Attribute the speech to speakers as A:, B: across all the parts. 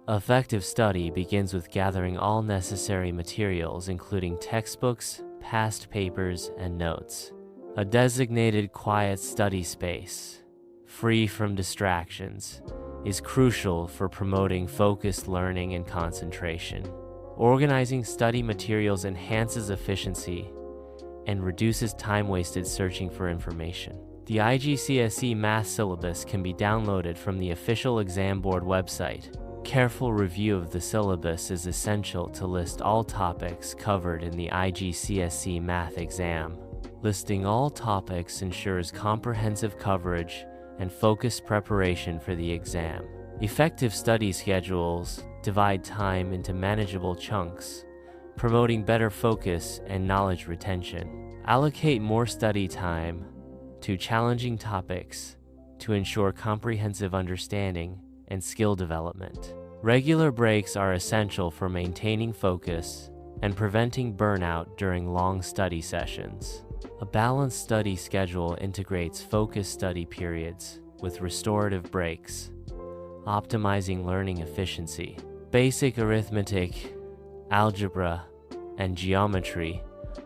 A: Effective study begins with gathering all necessary materials, including textbooks, past papers, and notes. A designated quiet study space, free from distractions, is crucial for promoting focused learning and concentration. Organizing study materials enhances efficiency and reduces time wasted searching for information. The IGCSE Math syllabus can be downloaded from the official exam board website. Careful review of the syllabus is essential to list all topics covered in the IGCSE Math exam. Listing all topics ensures comprehensive coverage and focused preparation for the exam. Effective study schedules divide time into manageable chunks, promoting better focus and knowledge retention. Allocate more study time to challenging topics to ensure comprehensive understanding and skill development. Regular breaks are essential for maintaining focus and preventing burnout during long study sessions. A balanced study schedule integrates focused study periods with restorative breaks, optimizing learning efficiency. Basic arithmetic, algebra, and geometry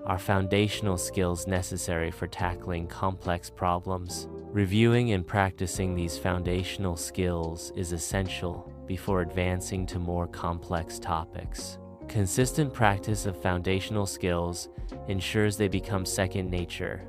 A: are foundational skills necessary for tackling complex problems. Reviewing and practicing these foundational skills is essential before advancing to more complex topics. Consistent practice of foundational skills ensures they become second nature,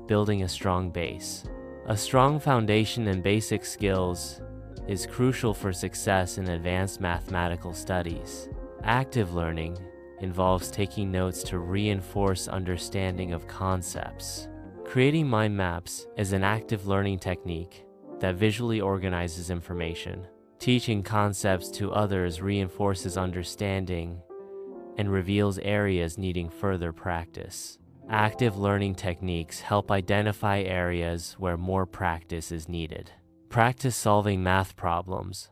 A: building a strong base. A strong foundation in basic skills is crucial for success in advanced mathematical studies. Active learning involves taking notes to reinforce understanding of concepts. Creating mind maps is an active learning technique that visually organizes information. Teaching concepts to others reinforces understanding and reveals areas needing further practice. Active learning techniques help identify areas where more practice is needed. Practice solving math problems,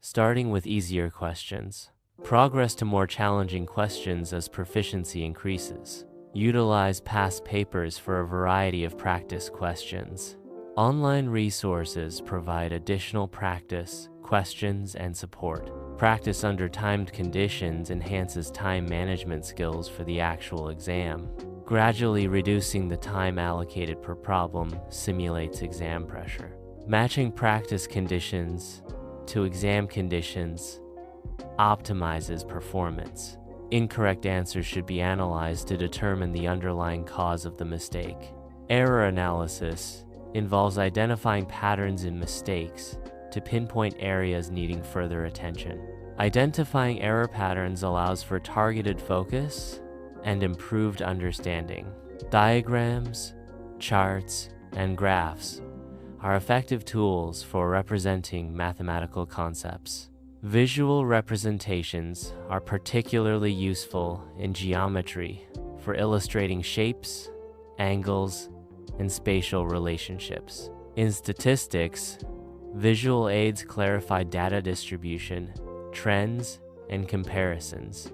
A: starting with easier questions. Progress to more challenging questions as proficiency increases. Utilize past papers for a variety of practice questions. Online resources provide additional practice, questions, and support. Practice under timed conditions enhances time management skills for the actual exam. Gradually reducing the time allocated per problem simulates exam pressure. Matching practice conditions to exam conditions optimizes performance. Incorrect answers should be analyzed to determine the underlying cause of the mistake. Error analysis involves identifying patterns in mistakes to pinpoint areas needing further attention. Identifying error patterns allows for targeted focus and improved understanding. Diagrams, charts, and graphs are effective tools for representing mathematical concepts. Visual representations are particularly useful in geometry for illustrating shapes, angles, and spatial relationships. In statistics, visual aids clarify data distribution, trends, and comparisons,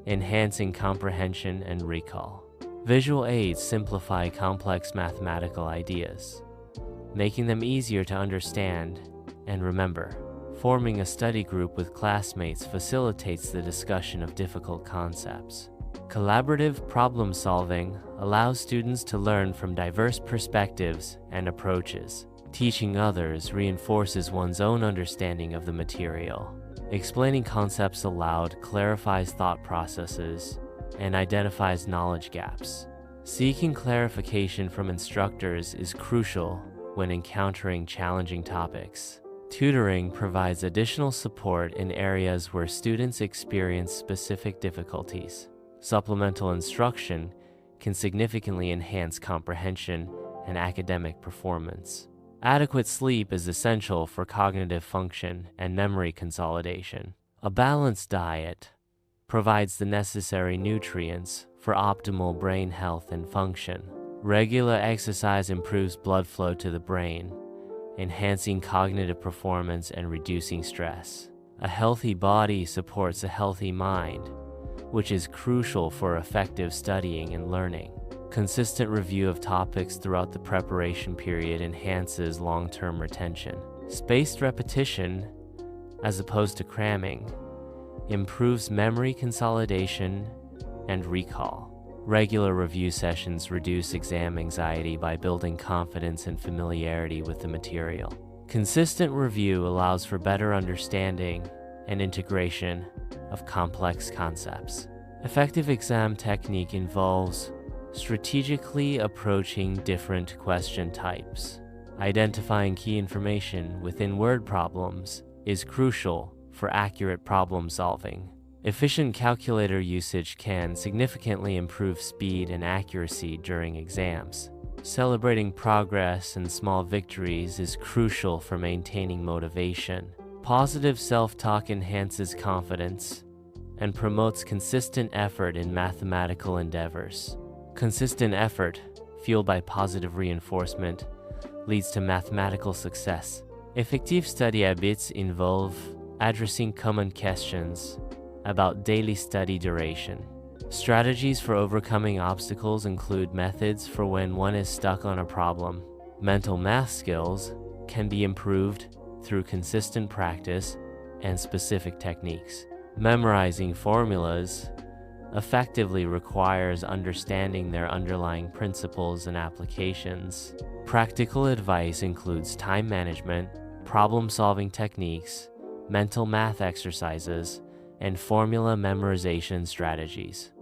A: enhancing comprehension and recall. Visual aids simplify complex mathematical ideas, making them easier to understand and remember. Forming a study group with classmates facilitates the discussion of difficult concepts. Collaborative problem solving allows students to learn from diverse perspectives and approaches. Teaching others reinforces one's own understanding of the material. Explaining concepts aloud clarifies thought processes and identifies knowledge gaps. Seeking clarification from instructors is crucial when encountering challenging topics. Tutoring provides additional support in areas where students experience specific difficulties. Supplemental instruction can significantly enhance comprehension and academic performance. Adequate sleep is essential for cognitive function and memory consolidation. A balanced diet provides the necessary nutrients for optimal brain health and function. Regular exercise improves blood flow to the brain, enhancing cognitive performance and reducing stress. A healthy body supports a healthy mind, which is crucial for effective studying and learning. Consistent review of topics throughout the preparation period enhances long-term retention. Spaced repetition as opposed to cramming, improves memory consolidation and recall. Regular review sessions reduce exam anxiety by building confidence and familiarity with the material. Consistent review allows for better understanding and integration of complex concepts. Effective exam technique involves strategically approaching different question types. Identifying key information within word problems is crucial for accurate problem solving. Efficient calculator usage can significantly improve speed and accuracy during exams. Celebrating progress and small victories is crucial for maintaining motivation. Positive self-talk enhances confidence and promotes consistent effort in mathematical endeavors. Consistent effort, fueled by positive reinforcement, leads to mathematical success. Effective study habits involve addressing common questions about daily study duration. Strategies for overcoming obstacles include methods for when one is stuck on a problem. Mental math skills can be improved through consistent practice and specific techniques. Memorizing formulas effectively requires understanding their underlying principles and applications. Practical advice includes time management, problem-solving techniques, mental math exercises, and formula memorization strategies.